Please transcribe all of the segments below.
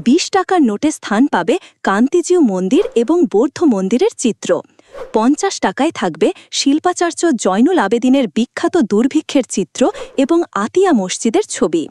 20 টাকার নোটে স্থান পাবে কান্তিজিউ মন্দির এবং বৌদ্ধ মন্দিরের চিত্র। 50 টাকায় থাকবে শিল্পাচার্য জয়নুল আবেদিনের বিখ্যাত দুর্ভিক্ষের চিত্র এবং আতিয়া মসজিদের ছবি।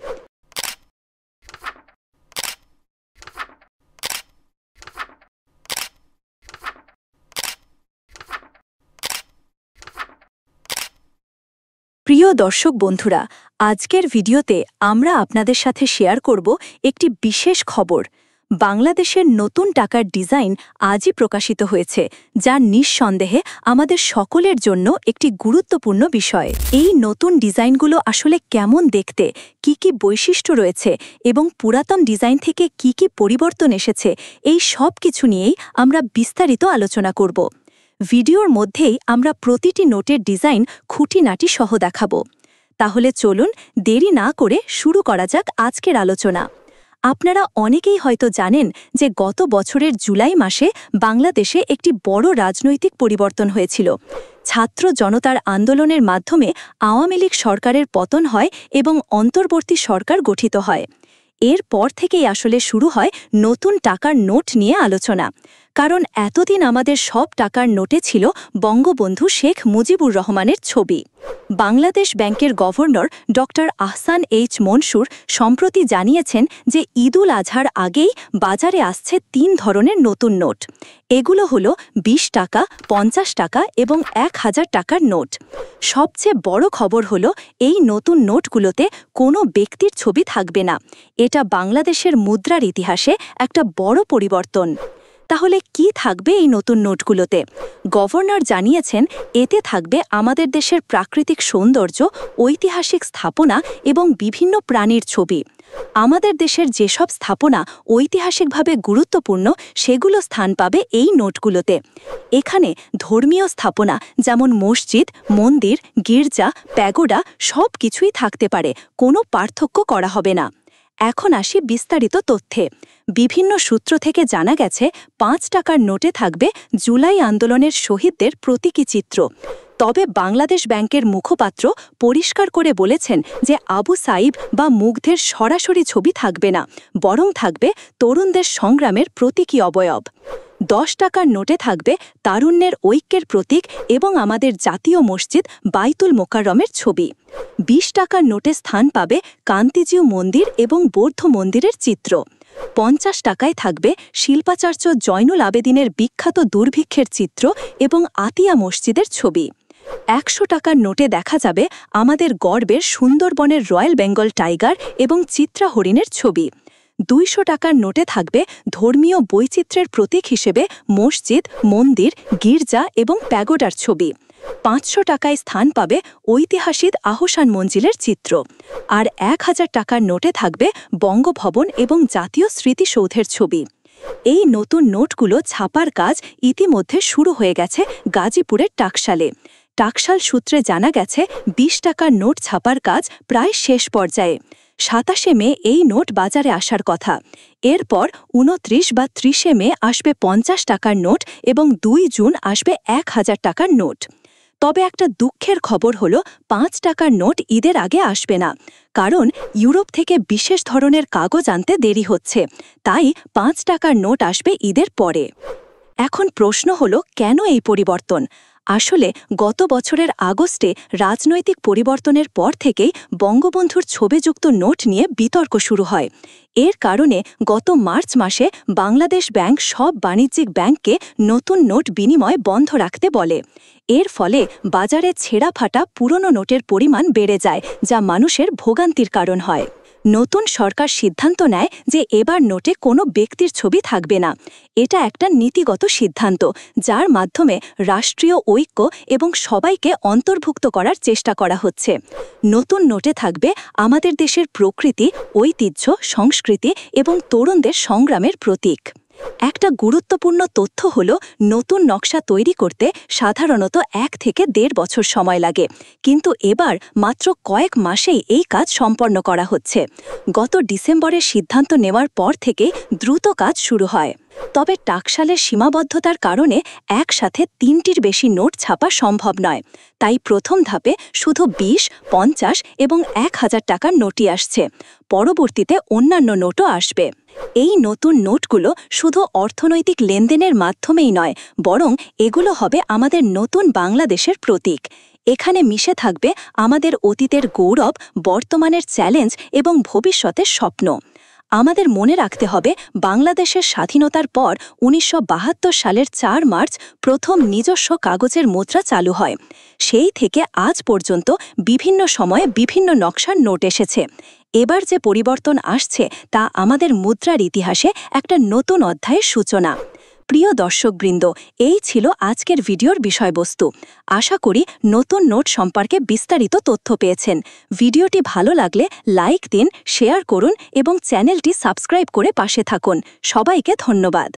প্রিয় দর্শক বন্ধুরা, আজকের ভিডিওতে আমরা আপনাদের সাথে শেয়ার করব একটি বিশেষ খবর। বাংলাদেশের নতুন টাকার ডিজাইন আজই প্রকাশিত হয়েছে, যা নিঃসন্দেহে আমাদের সকলের জন্য একটি গুরুত্বপূর্ণ বিষয়। এই নতুন ডিজাইনগুলো আসলে কেমন দেখতে, কি কি বৈশিষ্ট্য রয়েছে এবং পুরাতন ডিজাইন থেকে কি কি পরিবর্তন এসেছে, এই সব কিছু নিয়েই আমরা বিস্তারিত আলোচনা করব। ভিডিওর মধ্যেই আমরা প্রতিটি নোটের ডিজাইন খুঁটিনাটি সহ দেখাবো। তাহলে চলুন দেরি না করে শুরু করা যাক আজকের আলোচনা। আপনারা অনেকেই হয়তো জানেন যে গত বছরের জুলাই মাসে বাংলাদেশে একটি বড় রাজনৈতিক পরিবর্তন হয়েছিল। ছাত্র জনতার আন্দোলনের মাধ্যমে আওয়ামী লীগ সরকারের পতন হয় এবং অন্তর্বর্তী সরকার গঠিত হয়। এরপর থেকেই আসলে শুরু হয় নতুন টাকার নোট নিয়ে আলোচনা। কারণ এতদিন আমাদের সব টাকার নোটে ছিল বঙ্গবন্ধু শেখ মুজিবুর রহমানের ছবি। বাংলাদেশ ব্যাংকের governor doctor Ahsan H Mansur সম্প্রতি জানিয়েছেন যে ঈদুল আজহার আগেই বাজারে আসছে 3 ধরনের নতুন নোট। এগুলো হলো 20 টাকা, 50 টাকা এবং 1000 টাকার নোট। সবচেয়ে বড় খবর হলো এই নতুন নোটগুলোতে কোনো ব্যক্তির ছবি থাকবে না। এটা বাংলাদেশের মুদ্রার ইতিহাসে একটা বড় পরিবর্তন। তাহলে কি থাকবে এই নতুন নোটগুলোতে? গভর্নর জানিয়েছেন এতে থাকবে আমাদের দেশের প্রাকৃতিক সৌন্দর্য, ঐতিহাসিক স্থাপনা এবং বিভিন্ন প্রাণীর ছবি। আমাদের দেশের যেসব স্থাপনা ঐতিহাসিকভাবে গুরুত্বপূর্ণ সেগুলো স্থান পাবে এই নোটগুলোতে। এখানে ধর্মীয় স্থাপনা যেমন মসজিদ, মন্দির, গির্জা, প্যাগোডা সব কিছুই থাকতে পারে, কোনো পার্থক্য করা হবে না। এখন আসি বিস্তারিত তথ্যে। বিভিন্ন সূত্র থেকে জানা গেছে 5 টাকার নোটে থাকবে জুলাই আন্দোলনের শহীদদের প্রতীকী চিত্র। তবে বাংলাদেশ ব্যাংকের মুখপাত্র পরিষ্কার করে বলেছেন যে আবু সাইব বা মুগ্ধের সরাসরি ছবি থাকবে না, বরং থাকবে তরুণদের সংগ্রামের প্রতীকী অবয়ব। 10 টাকার নোটে থাকবে তারুণ্যের ঐক্যের প্রতীক এবং আমাদের জাতীয় মসজিদ বাইতুল মোকাররমের ছবি। 20 টাকার নোটে স্থান পাবে কান্তিজিউ মন্দির এবং বৌদ্ধ মন্দিরের চিত্র। 50 টাকায় থাকবে শিল্পাচার্য জয়নুল আবেদিনের বিখ্যাত দুর্ভিক্ষের চিত্র এবং আতিয়া মসজিদের ছবি। 100 টাকার নোটে দেখা যাবে আমাদের গর্বের সুন্দরবনের রয়্যাল বেঙ্গল টাইগার এবং চিত্রা হরিণের ছবি। 200 টাকার নোটে থাকবে ধর্মীয় বৈচিত্র্যের প্রতীক হিসেবে মসজিদ, মন্দির, গির্জা এবং প্যাগোডার ছবি। 500 টাকায় স্থান পাবে ঐতিহাসিক আহসান মঞ্জিলের চিত্র। আর 1000 টাকার নোটে থাকবে বঙ্গভবন এবং জাতীয় স্মৃতিসৌধের ছবি। এই নতুন নোটগুলো ছাপার কাজ ইতিমধ্যে শুরু হয়ে গেছে গাজীপুরের টাকশালে। টাকশাল সূত্রে জানা গেছে 20 টাকার নোট ছাপার কাজ প্রায় শেষ পর্যায়ে। 27 মে এই নোট বাজারে আসার কথা। এরপর 29 বা 30 মে আসবে 50 টাকার নোট এবং 2 জুন আসবে 1000 টাকার নোট। তবে একটা দুঃখের খবর হলো 5 টাকার নোট ঈদের আগে আসবে না, কারণ ইউরোপ থেকে বিশেষ ধরনের কাগজ আনতে দেরি হচ্ছে। তাই 5 টাকার নোট আসবে ঈদের পরে। এখন প্রশ্ন হলো কেন এই পরিবর্তন? আসলে গত বছরের আগস্টে রাজনৈতিক পরিবর্তনের পর থেকেই বঙ্গবন্ধুর ছবিযুক্ত নোট নিয়ে বিতর্ক শুরু হয়। এর কারণে গত মার্চ মাসে বাংলাদেশ ব্যাংক সব বাণিজ্যিক ব্যাংককে নতুন নোট বিনিময় বন্ধ রাখতে বলে। এর ফলে বাজারে ছেঁড়া ফাটা পুরনো নোটের পরিমাণ বেড়ে যায়, যা মানুষের ভোগান্তির কারণ হয়। নতুন সরকার সিদ্ধান্ত নেয় যে এবার নোটে কোনো ব্যক্তির ছবি থাকবে না। এটা একটা নীতিগত সিদ্ধান্ত, যার মাধ্যমে রাষ্ট্রীয় ঐক্য এবং সবাইকে অন্তর্ভুক্ত করার চেষ্টা করা হচ্ছে। নতুন নোটে থাকবে আমাদের দেশের প্রকৃতি, ঐতিহ্য, সংস্কৃতি এবং তরুণদের সংগ্রামের প্রতীক। একটা গুরুত্বপূর্ণ তথ্য হল নতুন নকশা তৈরি করতে সাধারণত 1 থেকে 1.5 বছর সময় লাগে, কিন্তু এবার মাত্র কয়েক মাসেই এই কাজ সম্পন্ন করা হচ্ছে। গত ডিসেম্বরের সিদ্ধান্ত নেওয়ার পর থেকে দ্রুত কাজ শুরু হয়। তবে টাকশালের সীমাবদ্ধতার কারণে একসাথে 3টির বেশি নোট ছাপা সম্ভব নয়। তাই প্রথম ধাপে শুধু 20, 50 এবং 1000 টাকার নোটই আসছে। পরবর্তীতে অন্যান্য নোটও আসবে। এই নতুন নোটগুলো শুধু অর্থনৈতিক লেনদেনের মাধ্যমেই নয়, বরং এগুলো হবে আমাদের নতুন বাংলাদেশের প্রতীক। এখানে মিশে থাকবে আমাদের অতীতের গৌরব, বর্তমানের চ্যালেঞ্জ এবং ভবিষ্যতের স্বপ্ন। আমাদের মনে রাখতে হবে, বাংলাদেশের স্বাধীনতার পর ১৯৭২ সালের ৪ মার্চ প্রথম নিজস্ব কাগজের মুদ্রা চালু হয়। সেই থেকে আজ পর্যন্ত বিভিন্ন সময়ে বিভিন্ন নকশার নোট এসেছে। এবার যে পরিবর্তন আসছে তা আমাদের মুদ্রার ইতিহাসে একটা নতুন অধ্যায়ের সূচনা। প্রিয় দর্শকবৃন্দ, এই ছিল আজকের ভিডিওর বিষয়বস্তু। আশা করি নতুন নোট সম্পর্কে বিস্তারিত তথ্য পেয়েছেন। ভিডিওটি ভালো লাগলে লাইক দিন, শেয়ার করুন এবং চ্যানেলটি সাবস্ক্রাইব করে পাশে থাকুন। সবাইকে ধন্যবাদ।